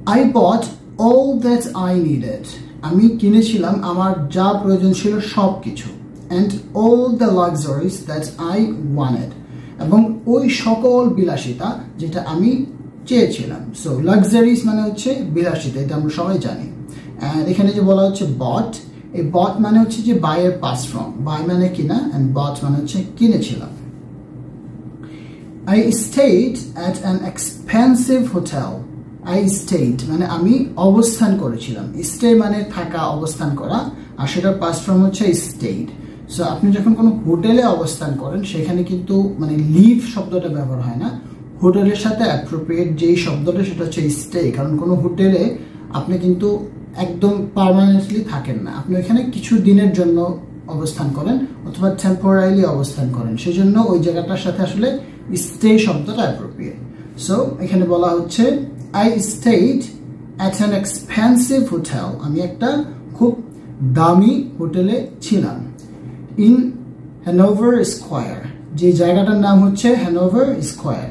I bought all that I needed. আমি কিনেছিলাম আমার যা প্রয়োজন ছিল সবকিছু। And all the luxuries that I wanted. এবং ওই সকল বিলাসিতা যেটা আমি চেয়েছিলাম। So luxuries মানে হচ্ছে বিলাসিতা, এটা আমরা সবাই জানি। And এখানে যে বলা হচ্ছে bought, এই bought মানে হচ্ছে যে buy এর past form, buy মানে কিনা and bought মানে হচ্ছে কিনেছিলাম। I stayed at an expensive hotel. I stayed মানে আমি অবস্থান করেছিলাম। Stay মানে থাকা, অবস্থান করা, আর সেটার past form হচ্ছে stayed। সো আপনি যখন কোনো হোটেলে অবস্থান করেন সেখানে কিন্তু মানে লিভ শব্দটা ব্যবহার হয় না, হোটেলের সাথে অ্যাপ্রোপ্রিয়েট যেই শব্দটা সেটা হচ্ছে স্টে। কারণ কোনো হোটেলে আপনি কিন্তু একদম পার্মানেন্টলি থাকেন না, আপনি এখানে কিছু দিনের জন্য অবস্থান করেন অথবা টেম্পোরারিলি অবস্থান করেন, সেজন্য ওই জায়গাটার সাথে আসলে স্টে শব্দটা অ্যাপ্রোপ্রিয়েট। সো এখানে বলা হচ্ছে I stayed at an expensive hotel. আমি একটা খুব দামি হোটেলে ছিলাম। In Hanover Square, যে জায়গাটার নাম হচ্ছে হ্যানোভার স্কয়ার।